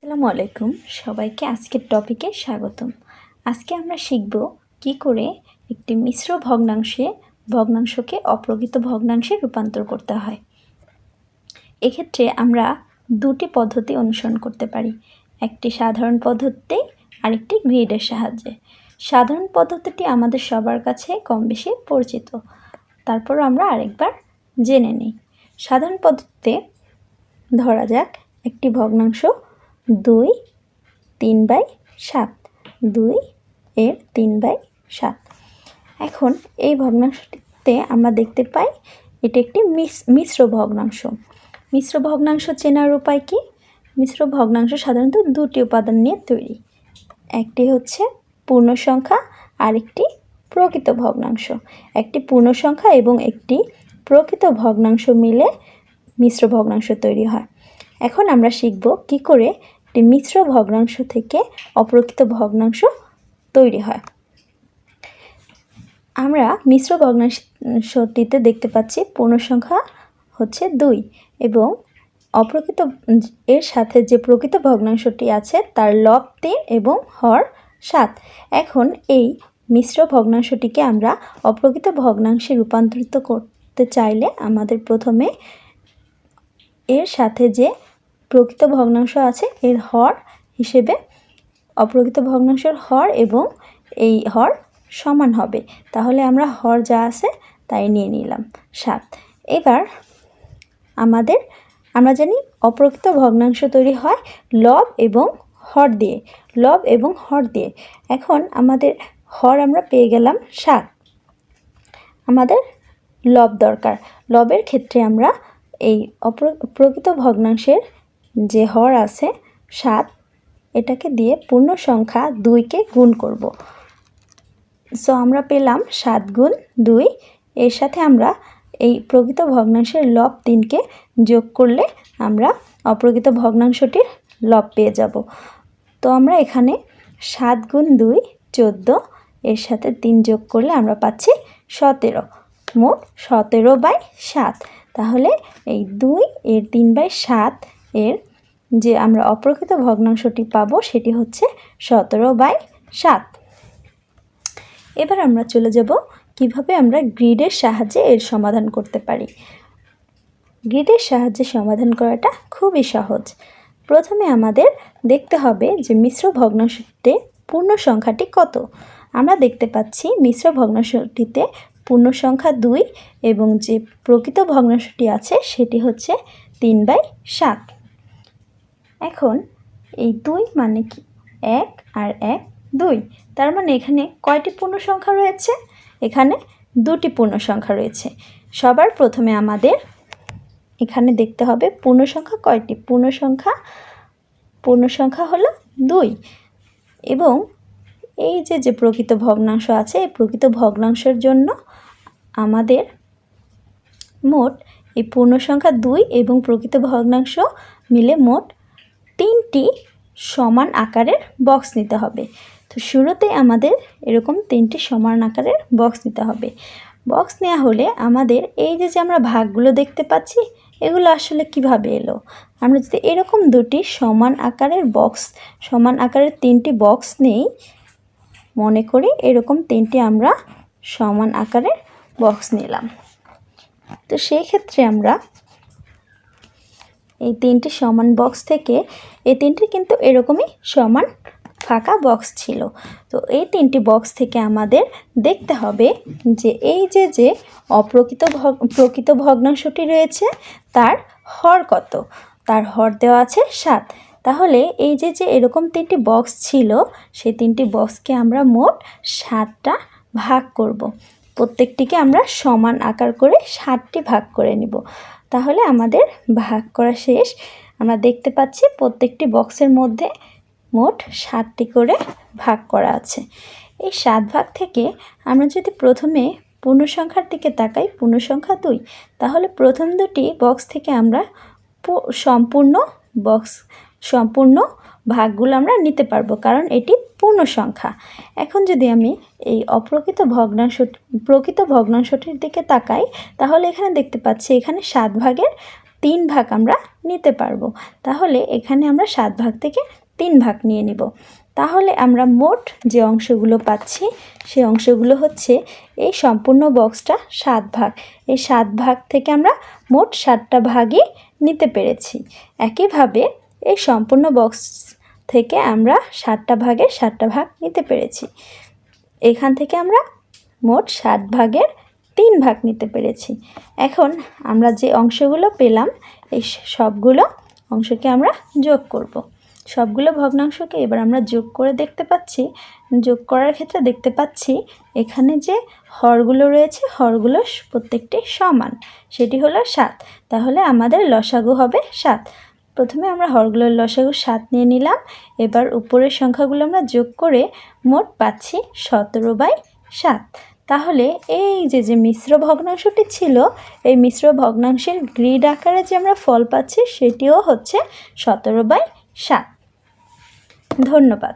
আসসালামু আলাইকুম, সবাইকে আজকের টপিকে স্বাগতম। আজকে আমরা শিখব কি করে একটি মিশ্র ভগ্নাংশকে অপ্রকৃত ভগ্নাংশে রূপান্তর করতে হয়। এক্ষেত্রে আমরা দুটি পদ্ধতি অনুসরণ করতে পারি, একটি সাধারণ পদ্ধতি আর একটি গ্রিডের সাহায্যে। সাধারণ পদ্ধতিটি আমাদের সবার কাছে কম বেশি পরিচিত, তারপর আমরা আরেকবার জেনে নিই। সাধারণ পদ্ধতিতে ধরা যাক একটি ভগ্নাংশ 2/3/7, 2/3/7। এখন এই ভগ্নাংশটিতে আমরা দেখতে পাই এটি একটি মিশ্র ভগ্নাংশ। মিশ্র ভগ্নাংশ চেনার উপায় কি? মিশ্র ভগ্নাংশ সাধারণত দুটি উপাদান নিয়ে তৈরি, একটি হচ্ছে পূর্ণ সংখ্যা আর একটি প্রকৃত ভগ্নাংশ। একটি পূর্ণ সংখ্যা এবং একটি প্রকৃত ভগ্নাংশ মিলে মিশ্র ভগ্নাংশ তৈরি হয়। এখন আমরা শিখব কি করে একটি মিশ্র ভগ্নাংশ থেকে অপ্রকৃত ভগ্নাংশ তৈরি হয়। আমরা মিশ্র ভগ্নাংশটিতে দেখতে পাচ্ছি পূর্ণ সংখ্যা হচ্ছে 2 এবং অপ্রকৃত এর সাথে যে প্রকৃত ভগ্নাংশটি আছে তার লব 3 এবং হর 7। এখন এই মিশ্র ভগ্নাংশটিকে আমরা অপ্রকৃত ভগ্নাংশে রূপান্তরিত করতে চাইলে আমাদের প্রথমে এর সাথে যে প্রকৃত ভগ্নাংশ আছে এর হর হিসেবে অপ্রকৃত ভগ্নাংশের হর এবং এই হর সমান হবে। তাহলে আমরা হর যা আছে তাই নিয়ে নিলাম 7। এবার আমরা জানি অপ্রকৃত ভগ্নাংশ তৈরি হয় লব এবং হর দিয়ে। এখন আমাদের হর আমরা পেয়ে গেলাম 7, আমাদের লব দরকার। লবের ক্ষেত্রে আমরা এই প্রকৃত ভগ্নাংশের যে হর আছে 7, এটাকে দিয়ে পূর্ণ সংখ্যা 2কে গুণ করব। সো আমরা পেলাম 7 গুণ 2। এর সাথে আমরা এই প্রকৃত ভগ্নাংশের লব 3কে যোগ করলে আমরা অপ্রকৃত ভগ্নাংশটির লব পেয়ে যাব। তো আমরা এখানে 7 গুণ 2 14, এর সাথে 3 যোগ করলে আমরা পাচ্ছি 17, মোট 17/7। তাহলে এই 2 এর 3/7 এর যে আমরা অপ্রকৃত ভগ্নাংশটি পাবো সেটি হচ্ছে 17/7। এবার আমরা চলে যাব কিভাবে আমরা গ্রিডের সাহায্যে এর সমাধান করতে পারি। গ্রিডের সাহায্যে সমাধান করাটা খুবই সহজ। প্রথমে আমাদের দেখতে হবে যে মিশ্র ভগ্নাংশটিতে পূর্ণ সংখ্যাটি কত। আমরা দেখতে পাচ্ছি মিশ্র ভগ্নাংশটিতে পূর্ণ সংখ্যা 2 এবং যে প্রকৃত ভগ্নাংশটি আছে সেটি হচ্ছে 3/7। এখন এই 2 মানে কি? 1 আর 1 2। তার মানে এখানে কয়টি পূর্ণ সংখ্যা রয়েছে? এখানে 2টি পূর্ণ সংখ্যা রয়েছে। সবার প্রথমে আমাদের এখানে দেখতে হবে পূর্ণ সংখ্যা কয়টি। পূর্ণ সংখ্যা হলো 2 এবং এই যে প্রকৃত ভগ্নাংশ আছে এই প্রকৃত ভগ্নাংশের জন্য আমাদের মোট এই পূর্ণ সংখ্যা 2 এবং প্রকৃত ভগ্নাংশ মিলে মোট 3টি সমান আকারের বক্স নিতে হবে। তো শুরুতে আমাদের এরকম 3টি সমান আকারের বক্স নিতে হবে। বক্স নেওয়া হলে আমাদের এই যে আমরা ভাগগুলো দেখতে পাচ্ছি এগুলো আসলে কিভাবে এলো? আমরা যদি এরকম দুটি সমান আকারের 3টি বক্স নেই, মনে করি এরকম 3টি আমরা সমান আকারের বক্স নিলাম। তো সেই ক্ষেত্রে আমরা এই 3টি সমান বক্স থেকে এই 3টি কিন্তু এরকমই সমান ফাঁকা বক্স ছিল। তো এই 3টি বক্স থেকে আমাদের দেখতে হবে যে এই যে প্রকৃত ভগ্নাংশটি রয়েছে তার হর কত। তার হর দেওয়া আছে 7। তাহলে এই যে এরকম 3টি বক্স ছিল সেই 3টি বক্সকে আমরা মোট 7টা ভাগ করব। প্রত্যেকটিকে আমরা সমান আকার করে 7টি ভাগ করে নিব। তাহলে আমাদের ভাগ করা শেষ। আমরা দেখতে পাচ্ছি প্রত্যেকটি বক্সের মধ্যে মোট 7টি করে ভাগ করা আছে। এই 7 ভাগ থেকে আমরা যদি প্রথমে পূর্ণ সংখ্যার দিকে তাকাই, পূর্ণ সংখ্যা 2, তাহলে প্রথম দুটি বক্স থেকে আমরা সম্পূর্ণ ভাগগুলো আমরা নিতে পারবো, কারণ এটি পূর্ণ সংখ্যা। এখন যদি আমি এই প্রকৃত ভগ্নাংশটির দিকে তাকাই তাহলে এখানে দেখতে পাচ্ছি এখানে 7 ভাগের 3 ভাগ আমরা নিতে পারবো। তাহলে এখানে আমরা 7 ভাগ থেকে 3 ভাগ নিয়ে নিব। তাহলে আমরা মোট যে অংশগুলো পাচ্ছি সেই অংশগুলো হচ্ছে এই সম্পূর্ণ বক্সটা 7 ভাগ। এই 7 ভাগ থেকে আমরা মোট 7টা ভাগই নিতে পেরেছি। একইভাবে এই সম্পূর্ণ বক্স থেকে আমরা 7টা ভাগে 7টা ভাগ নিতে পেরেছি। এখান থেকে আমরা মোট 7 ভাগের 3 ভাগ নিতে পেরেছি। এখন আমরা যে অংশগুলো পেলাম এই সবগুলো অংশকে আমরা যোগ করব। সবগুলো ভগ্নাংশকে এবার আমরা যোগ করে দেখতে পাচ্ছি, যোগ করার ক্ষেত্রে দেখতে পাচ্ছি এখানে যে হরগুলো রয়েছে হরগুলো প্রত্যেকটি সমান, সেটি হলো 7। তাহলে আমাদের লসাগু হবে 7। প্রথমে আমরা হরগুলোর লসাগু 7 নিয়ে নিলাম। এবার উপরের সংখ্যাগুলো আমরা যোগ করে মোট পাচ্ছি 17/7। তাহলে এই যে মিশ্র ভগ্নাংশটি ছিল, এই মিশ্র ভগ্নাংশের গ্রিড আকারে যে আমরা ফল পাচ্ছি সেটিও হচ্ছে 17/7। ধন্যবাদ।